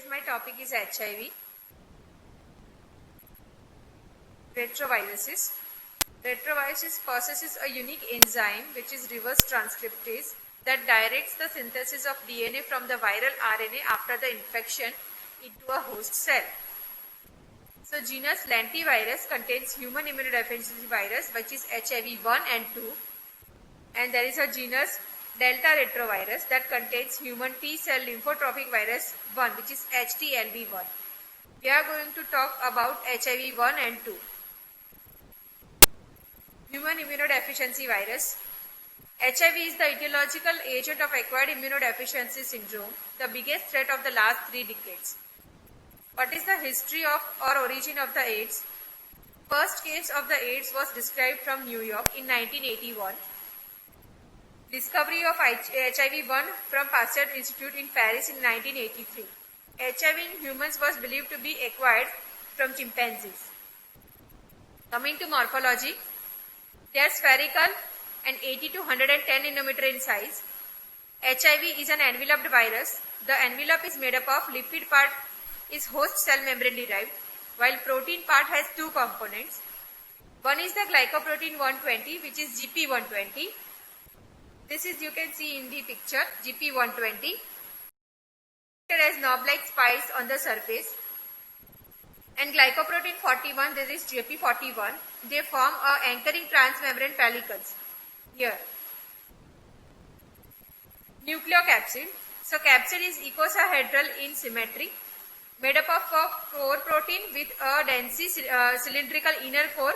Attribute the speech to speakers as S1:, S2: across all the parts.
S1: my topic is HIV. Retroviruses. Retroviruses possesses a unique enzyme which is reverse transcriptase that directs the synthesis of DNA from the viral RNA after the infection into a host cell. So genus lentivirus contains human immunodeficiency virus which is HIV1 and 2, and there is a genus delta retrovirus that contains human T cell lymphotropic virus 1 which is HTLV1. We are going to talk about HIV1 and 2. Human immunodeficiency virus. HIV is the etiological agent of acquired immunodeficiency syndrome, the biggest threat of the last 3 decades. What is the history of or origin of the AIDS? First case of the AIDS was described from New York in 1981. Discovery of HIV-1 from Pasteur Institute in Paris in 1983. HIV in humans was believed to be acquired from chimpanzees. Coming to morphology, they are spherical and 80 to 110 nanometer in size. HIV is an enveloped virus. The envelope is made up of lipid part is host cell membrane derived, while protein part has 2 components. One is the glycoprotein 120 which is GP120. This is, you can see in the picture, GP120. It has knob-like spikes on the surface. And glycoprotein 41, this is GP41. They form a anchoring transmembrane pellicles. Here. Nucleocapsid. So capsid is icosahedral in symmetry, made up of a core protein with a densely cylindrical inner core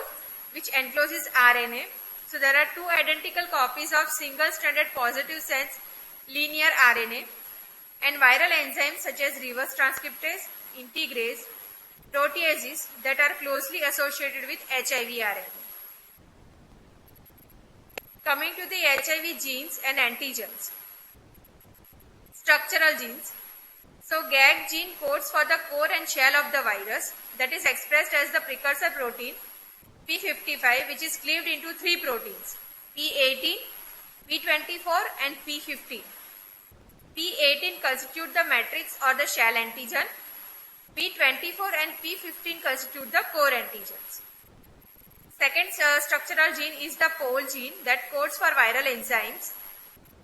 S1: which encloses RNA. So there are 2 identical copies of single-stranded positive sense linear RNA, and viral enzymes such as reverse transcriptase, integrase, proteases that are closely associated with HIV RNA. Coming to the HIV genes and antigens. Structural genes. So GAG gene codes for the core and shell of the virus, that is expressed as the precursor protein P55, which is cleaved into 3 proteins, P18, P24 and P15. P18 constitute the matrix or the shell antigen. P24 and P15 constitute the core antigens. Second structural gene is the pol gene that codes for viral enzymes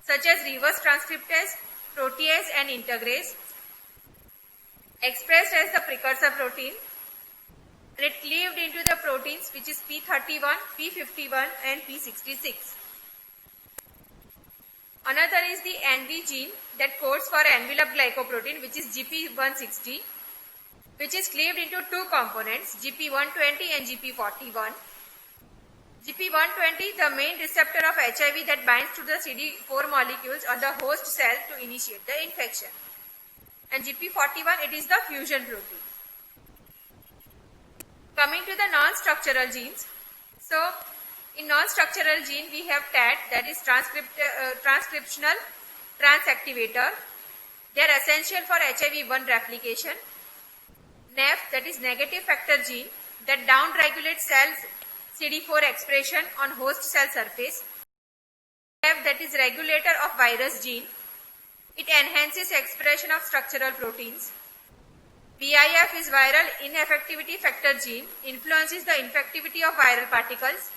S1: such as reverse transcriptase, protease and integrase, expressed as the precursor protein. It cleaved into the proteins which is P31, P51 and P66. Another is the NV gene that codes for enveloped glycoprotein which is GP160, which is cleaved into 2 components, GP120 and GP41. GP120, the main receptor of HIV that binds to the CD4 molecules on the host cell to initiate the infection. And GP41, it is the fusion protein. Coming to the non-structural genes. So, in non-structural gene we have TAT, that is transcriptional transactivator. They are essential for HIV-1 replication. NEF, that is negative factor gene, that downregulates cells CD4 expression on host cell surface. NEF, that is regulator of virus gene. It enhances expression of structural proteins. VIF is viral ineffectivity factor gene, influences the infectivity of viral particles.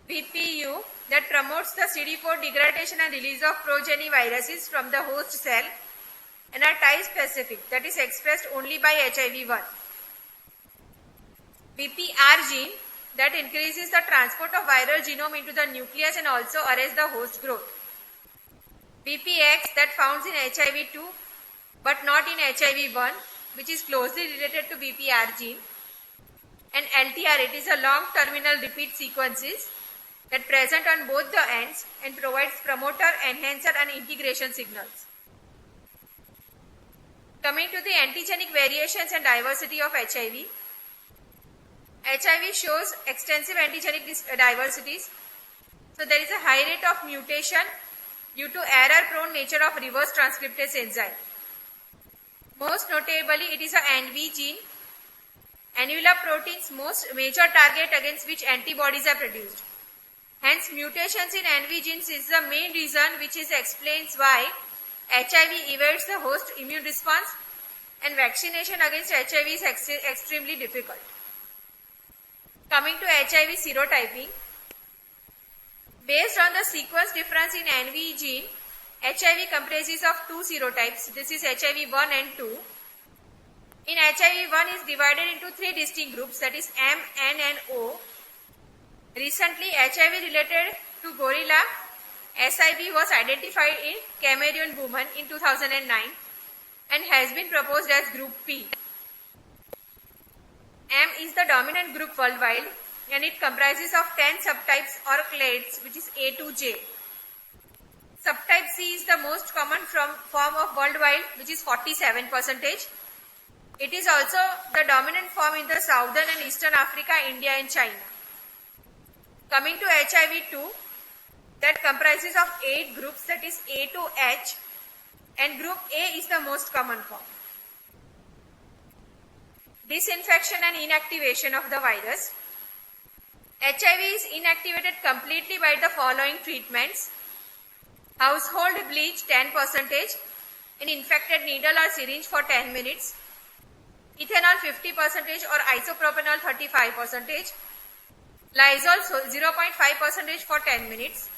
S1: VPU, that promotes the CD4 degradation and release of progeny viruses from the host cell, and are tie-specific, that is expressed only by HIV-1. VPR gene, that increases the transport of viral genome into the nucleus and also arrests the host growth. VPX, that found in HIV-2 but not in HIV-1, which is closely related to VPR gene. And LTR, it is a long terminal repeat sequences that present on both the ends and provides promoter, enhancer and integration signals. Coming to the antigenic variations and diversity of HIV. HIV shows extensive antigenic diversities. So there is a high rate of mutation due to error-prone nature of reverse transcriptase enzyme. Most notably, it is a NV gene. Envelope proteins most major target against which antibodies are produced. Hence, mutations in NV genes is the main reason which explains why HIV evades the host immune response and vaccination against HIV is extremely difficult. Coming to HIV serotyping, based on the sequence difference in NV gene, HIV comprises of two serotypes. This is HIV 1 and 2. In HIV 1 is divided into three distinct groups, that is M, N and O. Recently, HIV related to gorilla SIV was identified in Cameroon woman in 2009 and has been proposed as group P. M is the dominant group worldwide and it comprises of 10 subtypes or clades, which is A to J. Subtype C is the most common form of worldwide, which is 47%. It is also the dominant form in the southern and eastern Africa, India and China. Coming to HIV-2, that comprises of 8 groups, that is A to H, and group A is the most common form. Disinfection and inactivation of the virus. HIV is inactivated completely by the following treatments: household bleach 10%, an infected needle or syringe for 10 minutes, ethanol 50% or isopropanol 35%, Lysol 0.5% for 10 minutes,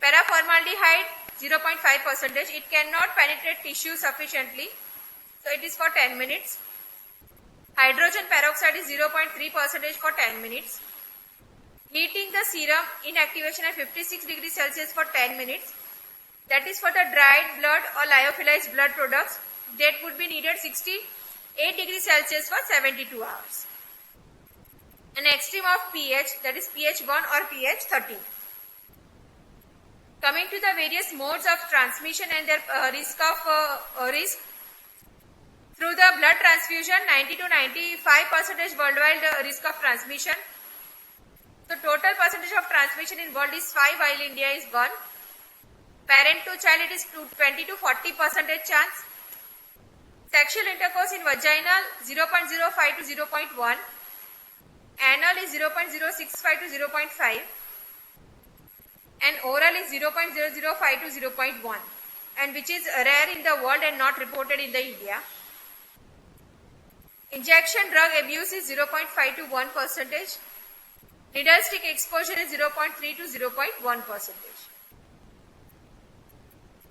S1: paraformaldehyde 0.5%, it cannot penetrate tissue sufficiently, so it is for 10 minutes, hydrogen peroxide is 0.3% for 10 minutes, heating the serum inactivation at 56 degrees Celsius for 10 minutes, that is for the dried blood or lyophilized blood products that would be needed 68 degrees Celsius for 72 hours. An extreme of pH, that is pH 1 or pH 13. Coming to the various modes of transmission and their risk. Through the blood transfusion, 90 to 95% worldwide risk of transmission. The total percentage of transmission in world is 5 while India is 1. Parent to child, it is 20 to 40% chance. Sexual intercourse in vaginal 0.05 to 0.1. Anal is 0.065 to 0.5. And oral is 0.005 to 0.1. And which is rare in the world and not reported in the India. Injection drug abuse is 0.5 to 1%. Needle stick exposure is 0.3 to 0.1%.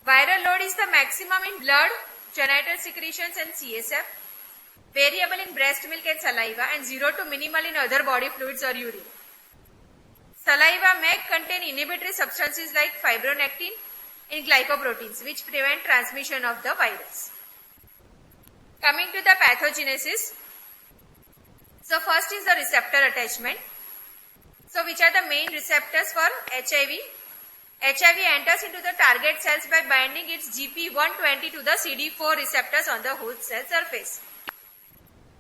S1: Viral load is the maximum in blood, genital secretions and CSF, variable in breast milk and saliva, and 0 to minimal in other body fluids or urine. Saliva may contain inhibitory substances like fibronectin and glycoproteins, which prevent transmission of the virus. Coming to the pathogenesis. So first is the receptor attachment. So which are the main receptors for HIV? HIV enters into the target cells by binding its GP120 to the CD4 receptors on the host cell surface.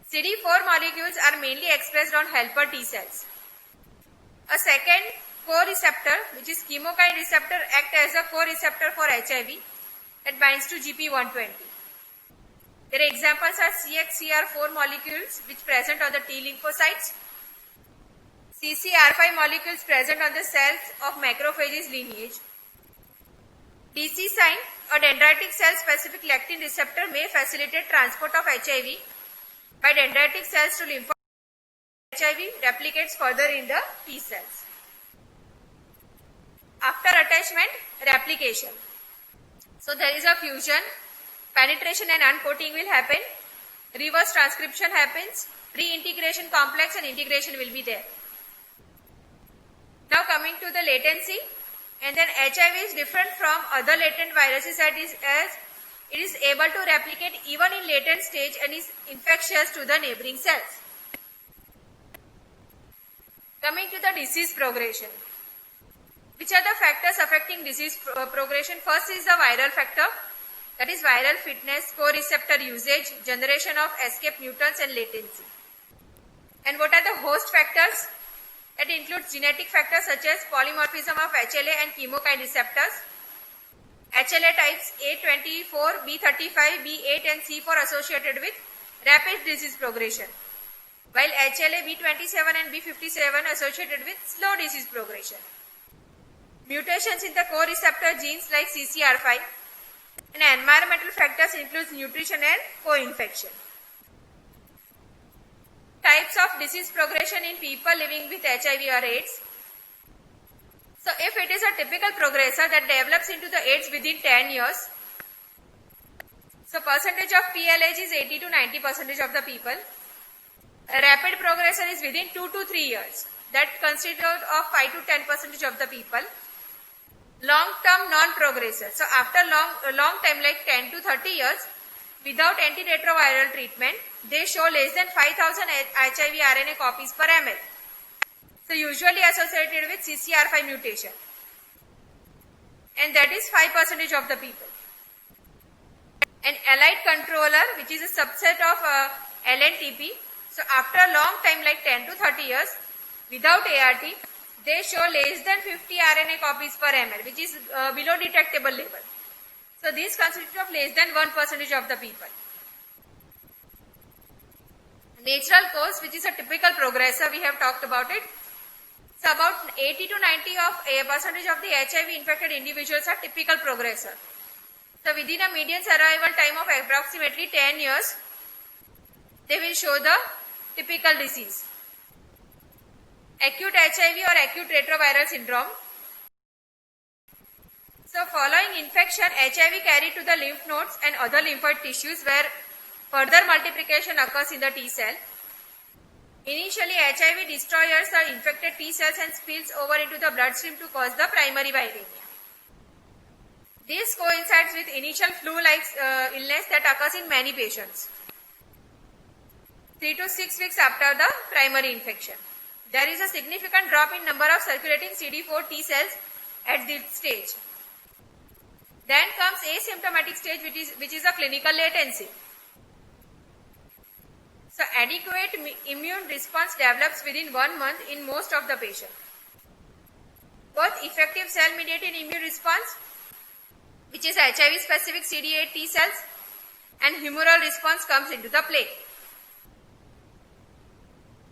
S1: CD4 molecules are mainly expressed on helper T cells. A second co-receptor, which is chemokine receptor, acts as a co-receptor for HIV that binds to GP120. Their examples are CXCR4 molecules which present on the T lymphocytes, CCR5 molecules present on the cells of macrophages lineage. DC sign, a dendritic cell-specific lectin receptor, may facilitate transport of HIV by dendritic cells to lymphocytes. HIV replicates further in the T cells. After attachment, replication. So there is a fusion, penetration and uncoating will happen, reverse transcription happens, pre-integration complex and integration will be there. Now coming to the latency, and then HIV is different from other latent viruses as it is able to replicate even in latent stage and is infectious to the neighboring cells. Coming to the disease progression. Which are the factors affecting disease progression? First is the viral factor, that is viral fitness, co-receptor usage, generation of escape mutants and latency. And what are the host factors? That includes genetic factors such as polymorphism of HLA and chemokine receptors. HLA types A24, B35, B8 and C4 associated with rapid disease progression, while HLA, B27 and B57 associated with slow disease progression. Mutations in the co-receptor genes like CCR5, And environmental factors includes nutrition and co-infection. Types of disease progression in people living with HIV or AIDS. So if it is a typical progressor that develops into the AIDS within 10 years, so percentage of PLH is 80 to 90% of the people. A rapid progressor is within 2 to 3 years. That consists of 5 to 10% of the people. Long-term non-progressor. So after long time like 10 to 30 years, without antiretroviral treatment, they show less than 5,000 HIV RNA copies per ml. So usually associated with CCR5 mutation. And that is 5% of the people. An allied controller, which is a subset of LNTP. So after a long time like 10 to 30 years, without ART, they show less than 50 RNA copies per ml, which is below detectable level. So these consist of less than 1% of the people. Natural cause, which is a typical progressor, we have talked about it. So about 80 to 90% of the HIV infected individuals are typical progressor. So within a median survival time of approximately 10 years, they will show the typical disease. Acute HIV or acute retroviral syndrome. So following infection, HIV carried to the lymph nodes and other lymphoid tissues where further multiplication occurs in the T cell. Initially, HIV destroys the infected T cells and spills over into the bloodstream to cause the primary viremia. This coincides with initial flu-like illness that occurs in many patients 3 to 6 weeks after the primary infection. There is a significant drop in number of circulating CD4 T cells at this stage. Then comes asymptomatic stage, which is a clinical latency. So adequate immune response develops within 1 month in most of the patients. Both effective cell-mediated immune response, which is HIV specific CD8 T cells, and humoral response comes into the play.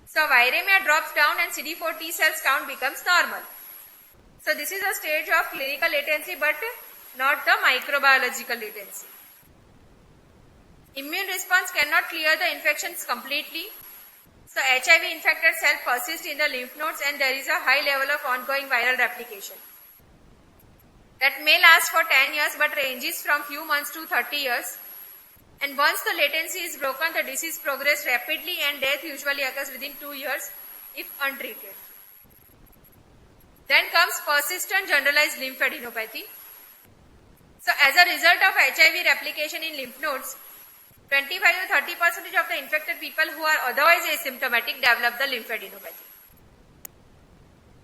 S1: So viremia drops down and CD4 T cells count becomes normal. So this is a stage of clinical latency but not the microbiological latency. Immune response cannot clear the infections completely. So HIV infected cell persists in the lymph nodes and there is a high level of ongoing viral replication. That may last for 10 years but ranges from few months to 30 years. And once the latency is broken, the disease progresses rapidly and death usually occurs within 2 years if untreated. Then comes persistent generalized lymphadenopathy. So as a result of HIV replication in lymph nodes, 25 to 30% of the infected people who are otherwise asymptomatic develop the lymphadenopathy.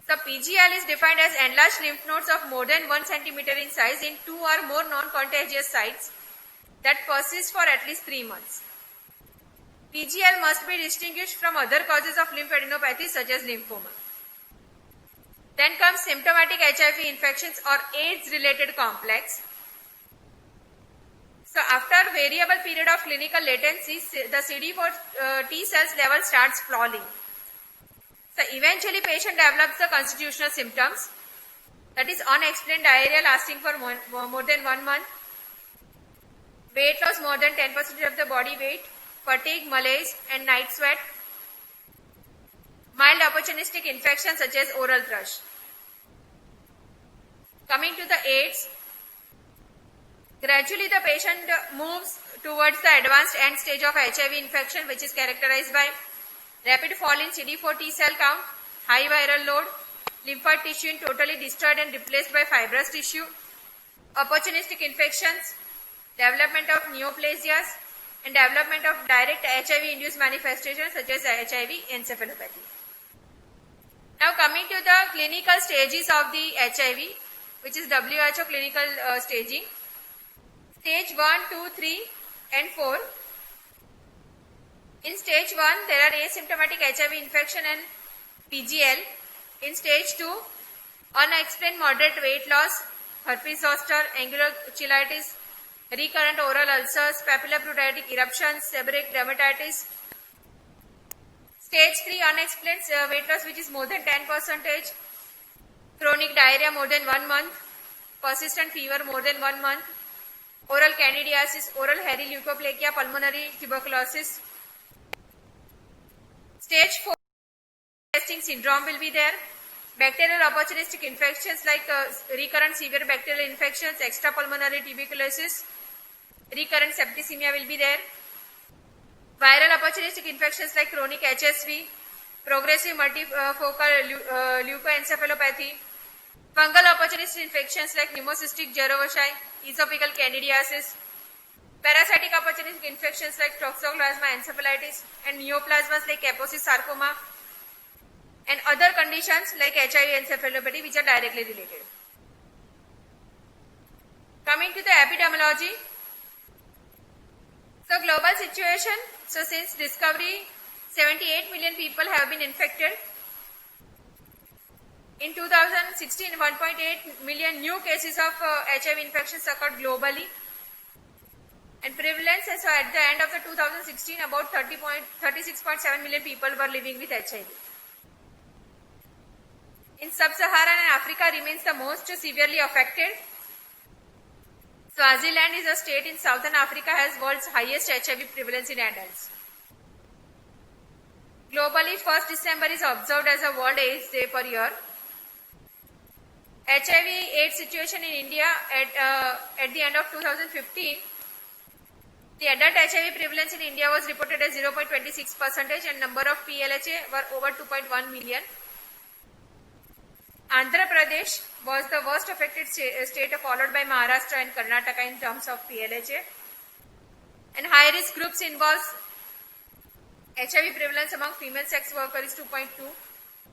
S1: So PGL is defined as enlarged lymph nodes of more than 1 centimeter in size in 2 or more non-contagious sites that persist for at least 3 months. PGL must be distinguished from other causes of lymphadenopathy such as lymphoma. Then comes symptomatic HIV infections or AIDS-related complex. So after variable period of clinical latency, the CD4 T cells level starts falling. So eventually patient develops the constitutional symptoms, that is unexplained diarrhea lasting for more than 1 month, weight loss more than 10% of the body weight, fatigue, malaise and night sweat, mild opportunistic infections such as oral thrush. Coming to the AIDS, gradually the patient moves towards the advanced end stage of HIV infection, which is characterized by rapid fall in CD4 T cell count, high viral load, lymphoid tissue totally destroyed and replaced by fibrous tissue, opportunistic infections, development of neoplasias, and development of direct HIV-induced manifestations such as HIV encephalopathy. Now coming to the clinical stages of the HIV, which is WHO clinical staging. Stage 1, 2, 3 and 4. In stage 1, there are asymptomatic HIV infection and PGL. In stage 2, unexplained moderate weight loss, herpes zoster, angular cheilitis, recurrent oral ulcers, papilloproteotic eruptions, seborrheic dermatitis. Stage 3, unexplained weight loss which is more than 10%, chronic diarrhea more than 1 month, persistent fever more than 1 month, oral candidiasis, oral hairy leukoplakia, pulmonary tuberculosis. Stage 4 testing syndrome will be there. Bacterial opportunistic infections like recurrent severe bacterial infections, extrapulmonary tuberculosis, recurrent septicemia will be there. Viral opportunistic infections like chronic HSV, progressive multifocal leukoencephalopathy, fungal opportunistic infections like pneumocystic jirovecii, esophageal candidiasis, parasitic opportunistic infections like toxoplasma encephalitis and neoplasmas like Kaposi sarcoma, and other conditions like HIV encephalopathy which are directly related. Coming to the epidemiology. So global situation. So since discovery, 78 million people have been infected. In 2016, 1.8 million new cases of HIV infections occurred globally. And prevalence, so at the end of the 2016, about 36.7 million people were living with HIV. In Sub-Saharan Africa remains the most severely affected. Swaziland is a state in Southern Africa, has world's highest HIV prevalence in adults. Globally, 1st December is observed as a World AIDS Day per year. HIV/AIDS situation in India at the end of 2015, the adult HIV prevalence in India was reported as 0.26% and number of PLHA were over 2.1 million. Andhra Pradesh was the worst affected state, followed by Maharashtra and Karnataka in terms of PLHA. And high risk groups involves HIV prevalence among female sex workers is 2.2,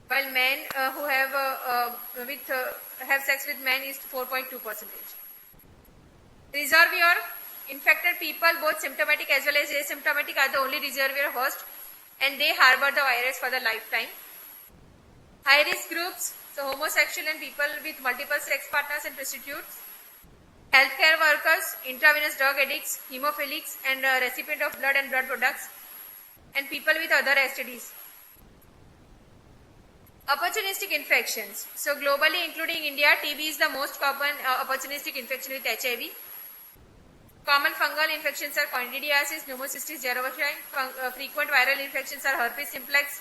S1: while men who have sex with men is 4.2%. Reservoir, infected people, both symptomatic as well as asymptomatic, are the only reservoir host, and they harbor the virus for the lifetime. High risk groups, so homosexual and people with multiple sex partners and prostitutes, healthcare workers, intravenous drug addicts, hemophilics and recipient of blood and blood products, and people with other STDs. Opportunistic infections. So globally, including India, TB is the most common opportunistic infection with HIV. Common fungal infections are candidiasis, pneumocystis jirovecii. Frequent viral infections are herpes simplex,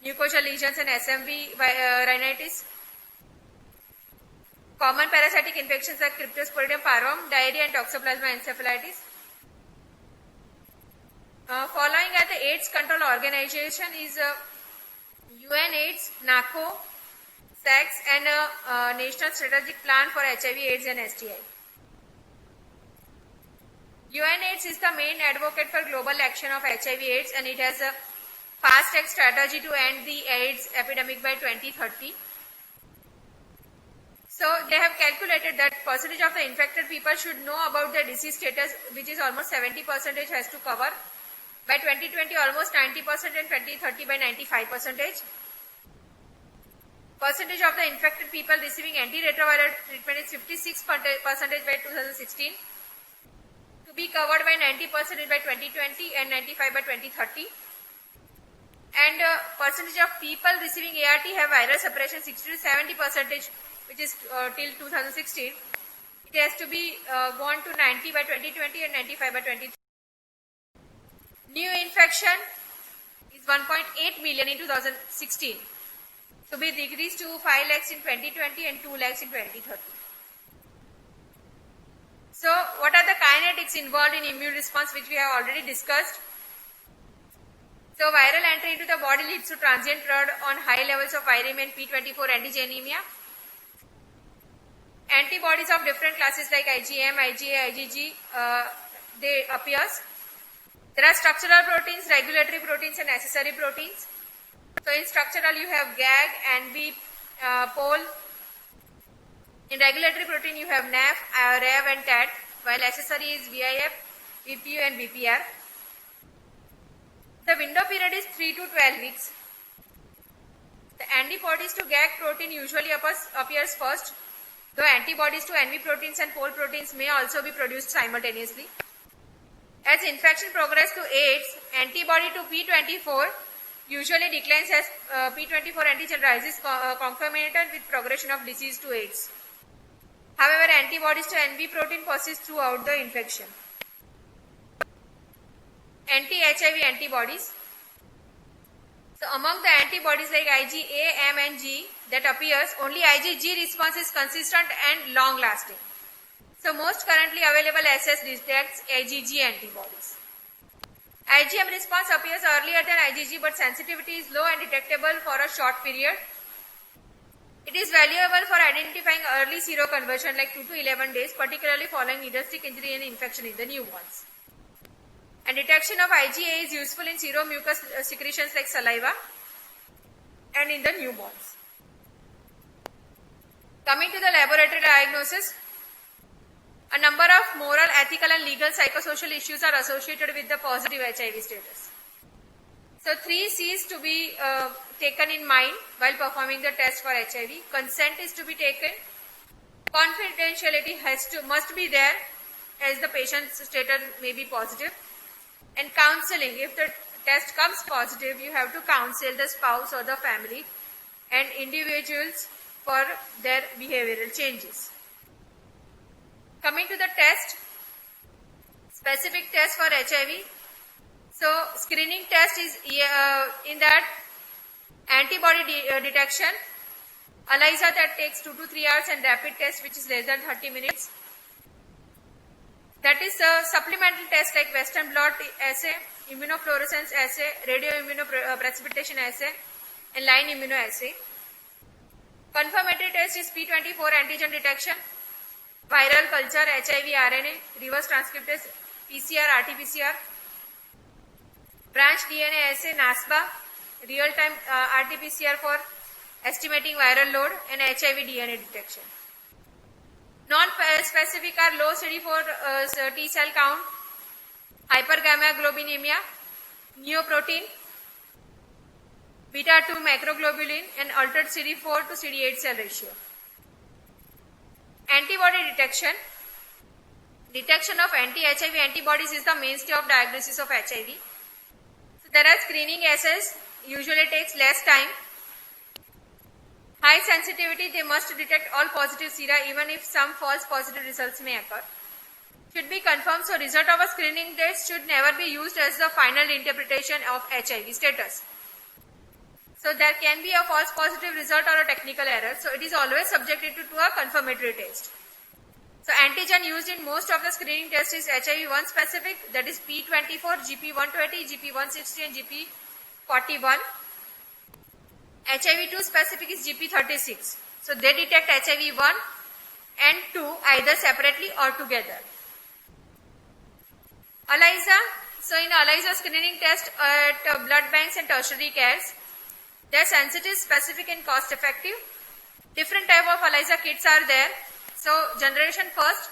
S1: mucosal lesions and SMV rhinitis. Common parasitic infections are Cryptosporidium parvum, diarrhea and Toxoplasma encephalitis. Following at the AIDS Control Organization is UNAIDS, NACO, SACS and National Strategic Plan for HIV, AIDS and STI. UNAIDS is the main advocate for global action of HIV AIDS, and it has a fast-track strategy to end the AIDS epidemic by 2030. So they have calculated that percentage of the infected people should know about the disease status, which is almost 70% has to cover. By 2020 almost 90% and 2030 by 95%. Percentage of the infected people receiving antiretroviral treatment is 56% by 2016. To be covered by 90% by 2020 and 95 by 2030. And percentage of people receiving ART have viral suppression 60 to 70%, which is till 2016. It has to be gone to 90 by 2020 and 95 by 2030. New infection is 1.8 million in 2016. To be decreased to 5 lakhs in 2020 and 2 lakhs in 2030. So, what are the kinetics involved in immune response, which we have already discussed? So, viral entry into the body leads to transient blood on high levels of viremia and P24 antigenemia. Antibodies of different classes like IgM, IgA, IgG, they appears. There are structural proteins, regulatory proteins and accessory proteins. So, in structural you have GAG, NB, POL. In regulatory protein you have NAF, RAV and TAT, while accessory is VIF, VPU and VPR. The window period is 3 to 12 weeks. The antibodies to GAG protein usually appears first, though antibodies to NV proteins and POL proteins may also be produced simultaneously. As infection progresses to AIDS, antibody to P24 usually declines as P24 antigen rises concomitant with progression of disease to AIDS. However, antibodies to NB protein persist throughout the infection. Anti-HIV antibodies. So among the antibodies like IgA, M and G that appears, only IgG response is consistent and long lasting. So most currently available assays detects IgG antibodies. IgM response appears earlier than IgG, but sensitivity is low and detectable for a short period. It is valuable for identifying early seroconversion like 2 to 11 days, particularly following needle stick injury and infection in the newborns. And detection of IgA is useful in seromucous secretions like saliva and in the newborns. Coming to the laboratory diagnosis, a number of moral, ethical and legal psychosocial issues are associated with the positive HIV status. So 3 C's to be taken in mind while performing the test for HIV. Consent is to be taken. Confidentiality must be there as the patient's status may be positive. And counseling, if the test comes positive, you have to counsel the spouse or the family and individuals for their behavioral changes. Coming to the test, specific test for HIV. So screening test is in that antibody detection, ELISA that takes 2 to 3 hours, and rapid test which is less than 30 minutes. That is a supplemental test like Western blot assay, immunofluorescence assay, radioimmunoprecipitation assay and line immunoassay. Confirmatory test is P24 antigen detection, viral culture, HIV RNA, reverse transcriptase, PCR, RT-PCR, branch DNA assay, NASPA, real-time RT-PCR for estimating viral load and HIV DNA detection. Non-specific are low CD4 T cell count, hypergammaglobulinemia, neoprotein, beta-2 macroglobulin and altered CD4 to CD8 cell ratio. Antibody detection. Detection of anti-HIV antibodies is the mainstay of diagnosis of HIV. So there are screening assays, usually takes less time. High sensitivity, they must detect all positive sera even if some false positive results may occur. Should be confirmed, so result of a screening test should never be used as the final interpretation of HIV status. So there can be a false positive result or a technical error, so it is always subjected to a confirmatory test. So antigen used in most of the screening tests is HIV-1 specific, that is P24, GP120, GP160 and GP41. HIV-2 specific is GP36. So they detect HIV-1 and 2 either separately or together. ELISA. So in ELISA screening test at blood banks and tertiary cares, they are sensitive, specific and cost effective. Different type of ELISA kits are there. So generation first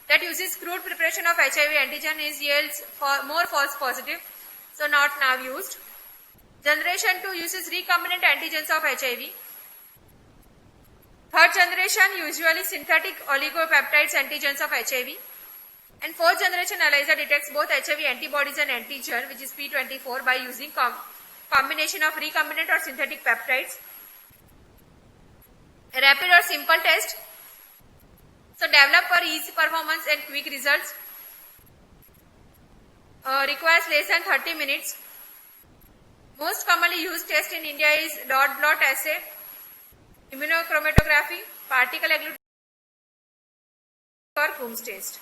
S1: that uses crude preparation of HIV antigen yields more false positive, so not now used. Generation 2 uses recombinant antigens of HIV. Third generation usually synthetic oligopeptides antigens of HIV. And fourth generation ELISA detects both HIV antibodies and antigen, which is P24, by using combination of recombinant or synthetic peptides. A rapid or simple test. So developed for easy performance and quick results. Requires less than 30 minutes. Most commonly used test in India is dot blot assay, immunochromatography, particle agglutination or Coombs test.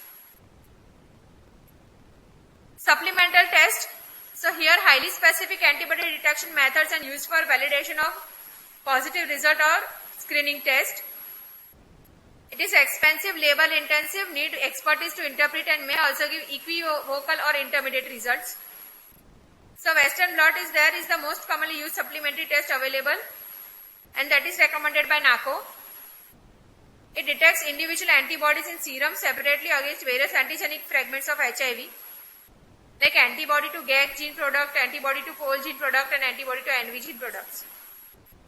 S1: Supplemental test. So here highly specific antibody detection methods are used for validation of positive result or screening test. It is expensive, labor intensive, need expertise to interpret and may also give equivocal or intermediate results. So Western blot is the most commonly used supplementary test available, and that is recommended by NACO. It detects individual antibodies in serum separately against various antigenic fragments of HIV, like antibody to GAG gene product, antibody to Pol gene product and antibody to NV gene products.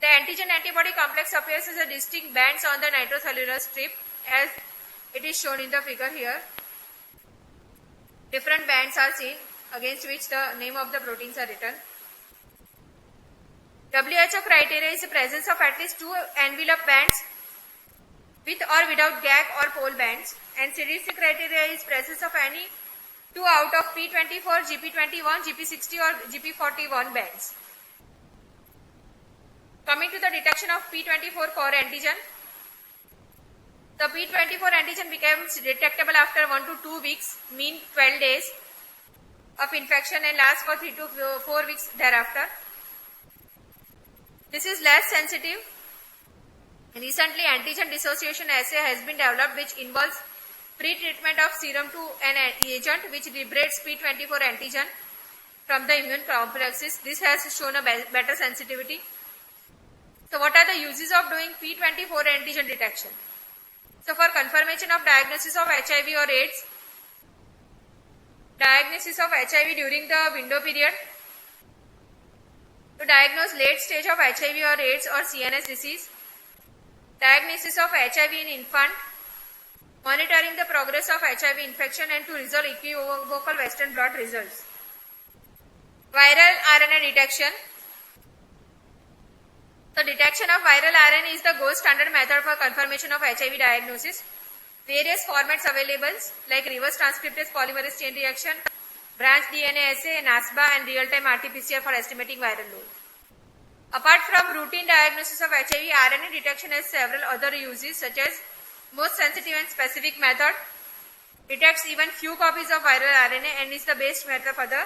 S1: The antigen-antibody complex appears as a distinct bands on the nitrocellular strip as it is shown in the figure here. Different bands are seen against which the name of the proteins are written. WHO criteria is the presence of at least 2 envelope bands with or without gag or pole bands, and CDC criteria is presence of any 2 out of P24, GP21, GP60 or GP41 bands. Coming to the detection of P24 core antigen, the P24 antigen becomes detectable after 1 to 2 weeks, mean 12 days of infection, and lasts for 3 to 4 weeks thereafter. This is less sensitive. Recently, antigen dissociation assay has been developed which involves pre-treatment of serum to an agent which liberates P24 antigen from the immune complexes. This has shown a better sensitivity. So what are the uses of doing P24 antigen detection? So for confirmation of diagnosis of HIV or AIDS, diagnosis of HIV during the window period, to diagnose late stage of HIV or AIDS or CNS disease, diagnosis of HIV in infant, monitoring the progress of HIV infection and to resolve equivocal Western blot results. Viral RNA detection. The detection of viral RNA is the gold standard method for confirmation of HIV diagnosis. Various formats available like reverse transcriptase polymerase chain reaction, branch DNA assay, NASBA and real-time RT-PCR for estimating viral load. Apart from routine diagnosis of HIV, RNA detection has several other uses such as most sensitive and specific method, detects even few copies of viral RNA and is the best method for the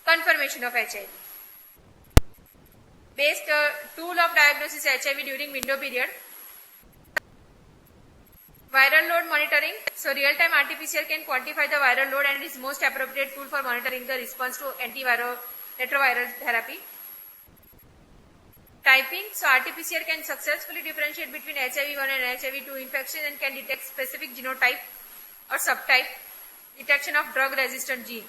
S1: confirmation of HIV. Best tool of diagnosis HIV during window period. Viral load monitoring. So real-time RT-PCR can quantify the viral load and is most appropriate tool for monitoring the response to antiviral retroviral therapy. Typing. So RT-PCR can successfully differentiate between HIV1 and HIV2 infection and can detect specific genotype or subtype. Detection of drug-resistant gene.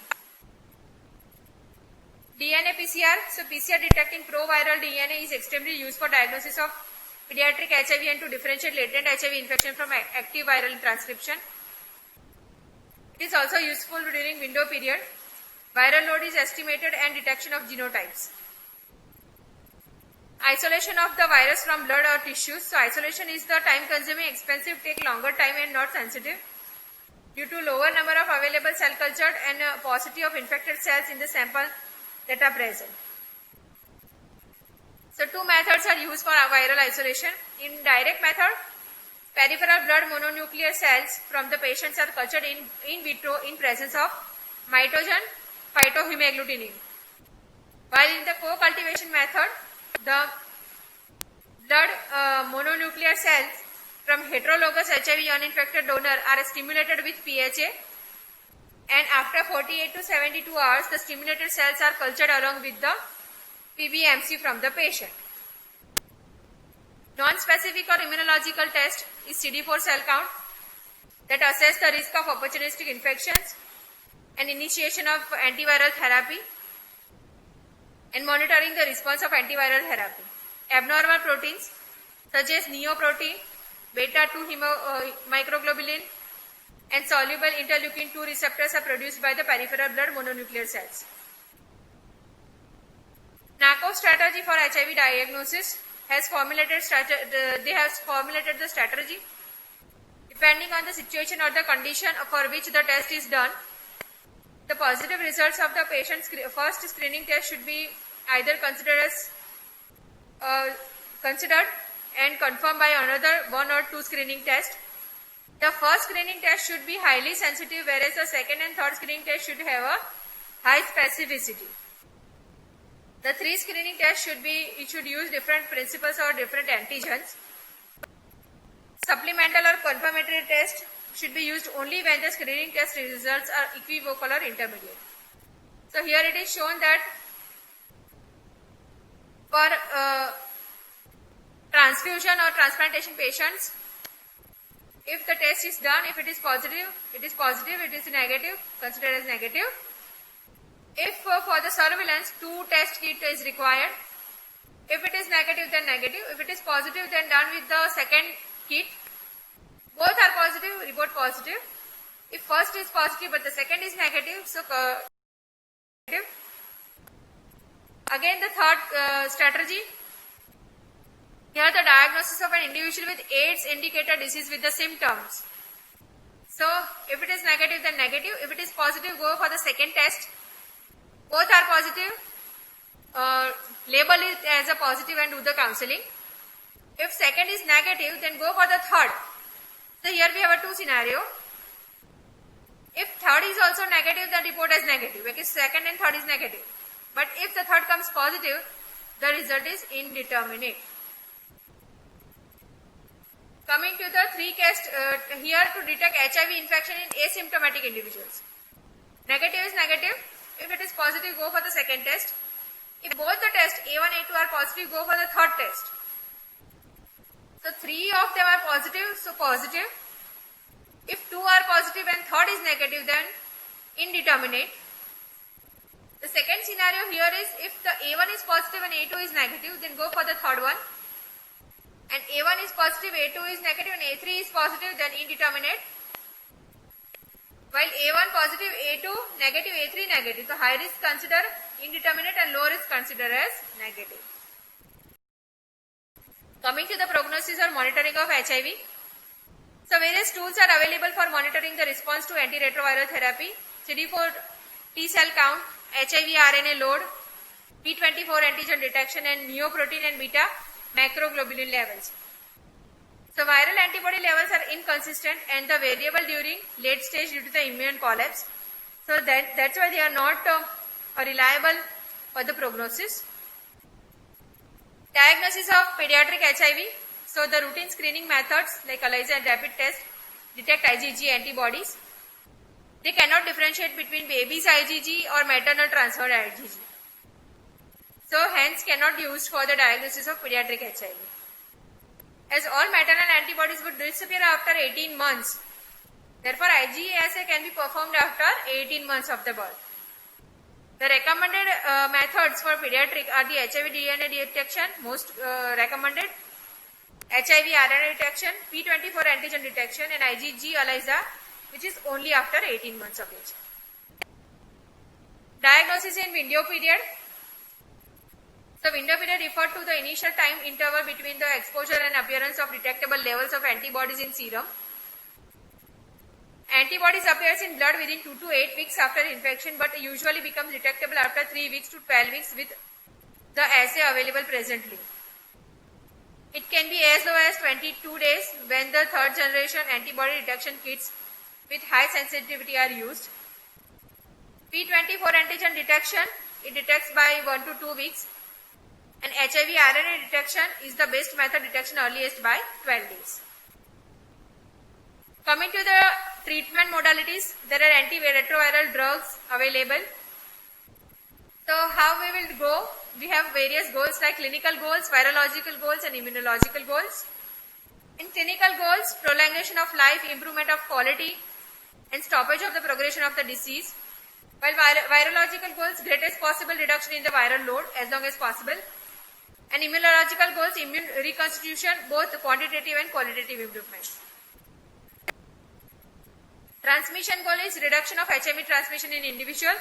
S1: DNA PCR. So PCR detecting proviral DNA is extremely used for diagnosis of pediatric HIV and to differentiate latent HIV infection from active viral transcription. It is also useful during window period. Viral load is estimated and detection of genotypes. Isolation of the virus from blood or tissues. So isolation is the time consuming, expensive, take longer time and not sensitive. Due to lower number of available cell cultured and paucity of infected cells in the sample that are present. So two methods are used for viral isolation. In direct method, peripheral blood mononuclear cells from the patients are cultured in vitro in presence of mitogen phytohemagglutinin. While in the co-cultivation method, the blood mononuclear cells from heterologous HIV uninfected donor are stimulated with PHA, and after 48 to 72 hours, the stimulated cells are cultured along with the PBMC from the patient. Non-specific or immunological test is CD4 cell count that assess the risk of opportunistic infections and initiation of antiviral therapy and monitoring the response of antiviral therapy. Abnormal proteins such as neoprotein, beta-2 microglobulin and soluble interleukin-2 receptors are produced by the peripheral blood mononuclear cells. NACO strategy for HIV diagnosis has formulated the strategy depending on the situation or the condition for which the test is done. The positive results of the patient's first screening test should be either considered and confirmed by another one or two screening tests. The first screening test should be highly sensitive, whereas the second and third screening test should have a high specificity. The three screening tests should use different principles or different antigens. Supplemental or confirmatory test should be used only when the screening test results are equivocal or intermediate. So here it is shown that for transfusion or transplantation patients, if the test is done, if it is positive, it is positive, it is negative, considered as negative. If for the surveillance, 2 test kit is required. If it is negative, then negative. If it is positive, then done with the second kit. Both are positive, report positive. If first is positive but the second is negative, so negative. Again the third strategy, Here the diagnosis of an individual with AIDS indicate a disease with the symptoms. So if it is negative, then negative. If it is positive, go for the second test. Both are positive, label it as a positive and do the counseling. If second is negative, then go for the third. So here we have a two scenario. If third is also negative, the report as negative, because second and third is negative. But if the third comes positive, the result is indeterminate. Coming to the three cases here to detect HIV infection in asymptomatic individuals. Negative is negative. If it is positive, go for the second test. If both the tests A1, A2 are positive, go for the third test. So three of them are positive, so positive. If two are positive and third is negative, then indeterminate. The second scenario here is if the A1 is positive and A2 is negative, then go for the third one. And A1 is positive, A2 is negative and A3 is positive, then indeterminate. While A1 positive, A2 negative, A3 negative. So high risk consider indeterminate and low risk consider as negative. Coming to the prognosis or monitoring of HIV. So various tools are available for monitoring the response to antiretroviral therapy. CD4 T cell count, HIV RNA load, P24 antigen detection and neoprotein and beta macroglobulin levels. So viral antibody levels are inconsistent and the variable during late stage due to the immune collapse. So that's why they are not reliable for the prognosis. Diagnosis of pediatric HIV. So the routine screening methods like ELISA and rapid test detect IgG antibodies. They cannot differentiate between baby's IgG or maternal transferred IgG. So hence cannot be used for the diagnosis of pediatric HIV. As all maternal antibodies would disappear after 18 months, therefore IgE assay can be performed after 18 months of the birth. The recommended methods for pediatric are the HIV DNA detection, most recommended, HIV RNA detection, P24 antigen detection and IgG ELISA, which is only after 18 months of age. Diagnosis in window period. So window period refer to the initial time interval between the exposure and appearance of detectable levels of antibodies in serum. Antibodies appears in blood within 2 to 8 weeks after infection but usually becomes detectable after 3 weeks to 12 weeks with the assay available presently. It can be as low as 22 days when the third generation antibody detection kits with high sensitivity are used. P24 antigen detection, it detects by 1 to 2 weeks. And HIV RNA detection is the best method detection earliest by 12 days. Coming to the treatment modalities, there are antiretroviral drugs available. So how we will go? We have various goals like clinical goals, virological goals and immunological goals. In clinical goals, prolongation of life, improvement of quality and stoppage of the progression of the disease. While virological goals, greatest possible reduction in the viral load as long as possible. And immunological goals, immune reconstitution, both quantitative and qualitative improvement. Transmission goal is reduction of HIV transmission in individual.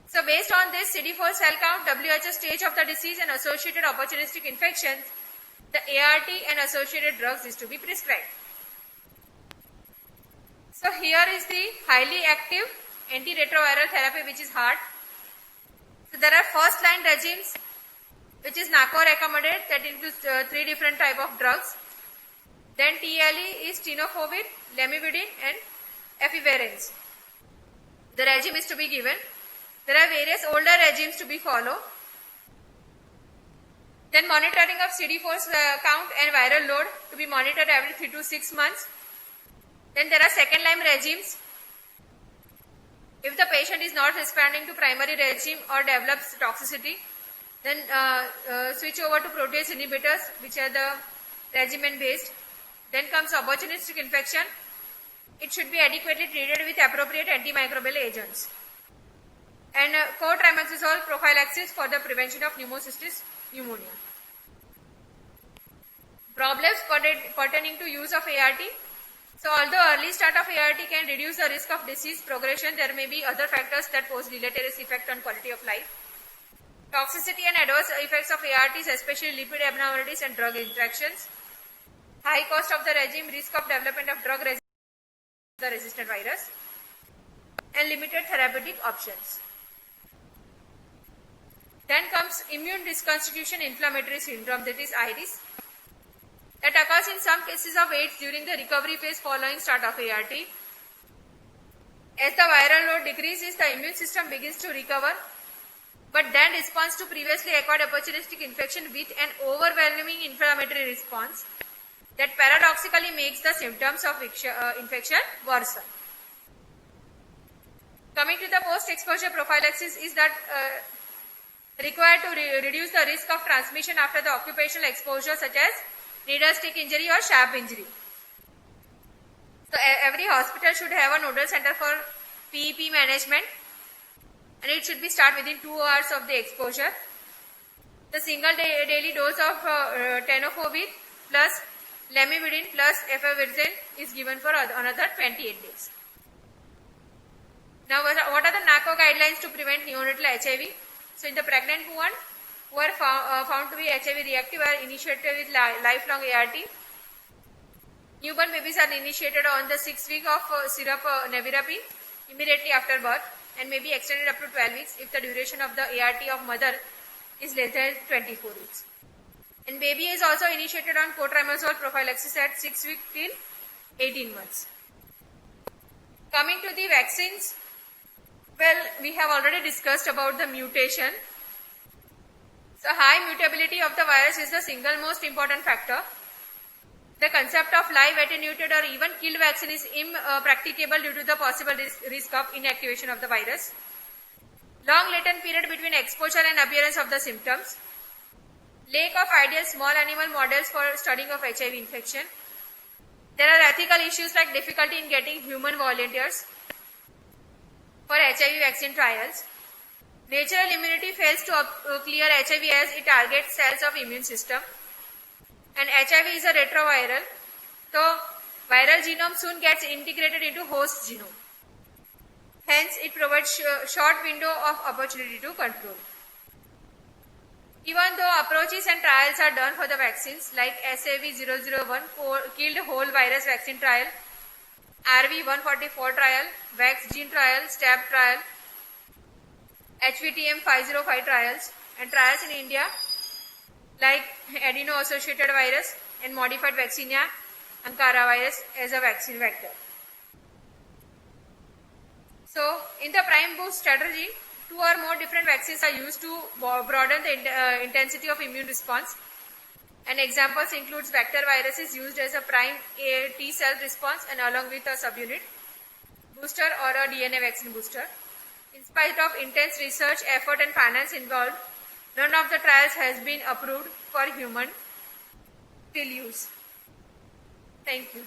S1: So based on this CD4 cell count, WHO stage of the disease and associated opportunistic infections, the ART and associated drugs is to be prescribed. So here is the highly active antiretroviral therapy which is HAART. So there are first line regimes which is NACO recommended, that includes 3 different type of drugs. Then TLE is tenofovir, lamivudine and efavirenz. The regime is to be given. There are various older regimes to be followed. Then monitoring of CD4 count and viral load to be monitored every 3 to 6 months. Then there are second line regimes. If the patient is not responding to primary regime or develops toxicity, then switch over to protease inhibitors which are the regimen based. Then comes opportunistic infection. It should be adequately treated with appropriate antimicrobial agents. And cotrimoxazole prophylaxis for the prevention of pneumocystis pneumonia. Problems pertaining to use of ART. So although early start of ART can reduce the risk of disease progression, there may be other factors that pose deleterious effect on quality of life. Toxicity and adverse effects of ARTs, especially lipid abnormalities and drug interactions. High cost of the regime, risk of development of drug resistant virus, and limited therapeutic options. Then comes immune dysconstitution inflammatory syndrome, that is IRIS, that occurs in some cases of AIDS during the recovery phase following start of ART. As the viral load decreases, the immune system begins to recover, but then responds to previously acquired opportunistic infection with an overwhelming inflammatory response that paradoxically makes the symptoms of infection worsen. Coming to the post-exposure prophylaxis is that required to reduce the risk of transmission after the occupational exposure, such as needle stick injury or sharp injury. So every hospital should have a nodal center for PEP management, and it should be start within 2 hours of the exposure. The single daily dose of tenofovir plus lamivudine plus efavirenz is given for another 28 days. Now, what are the NACO guidelines to prevent neonatal HIV? So, in the pregnant woman who are found to be HIV reactive are initiated with lifelong ART. Newborn babies are initiated on the 6th week of syrup nevirapine immediately after birth and may be extended up to 12 weeks if the duration of the ART of mother is less than 24 weeks. And baby is also initiated on cotrimazole prophylaxis at 6 weeks till 18 months. Coming to the vaccines, well, we have already discussed about the mutation. So, high mutability of the virus is the single most important factor. The concept of live attenuated or even killed vaccine is impracticable due to the possible risk of inactivation of the virus. Long latent period between exposure and appearance of the symptoms. Lack of ideal small animal models for studying of HIV infection. There are ethical issues like difficulty in getting human volunteers for HIV vaccine trials. Natural immunity fails to clear HIV as it targets cells of immune system. And HIV is a retroviral, so viral genome soon gets integrated into host genome. Hence, it provides short window of opportunity to control. Even though approaches and trials are done for the vaccines like SAV001 killed whole virus vaccine trial, RV144 trial, VaxGene trial, STAB trial, HVTM 505 trials, and trials in India like adeno-associated virus and modified vaccinia Ankara virus as a vaccine vector. So, in the prime boost strategy, 2 or more different vaccines are used to broaden the intensity of immune response. And examples includes vector viruses used as a prime T cell response and along with a subunit booster or a DNA vaccine booster. In spite of intense research, effort and finance involved, none of the trials has been approved for human till use. Thank you.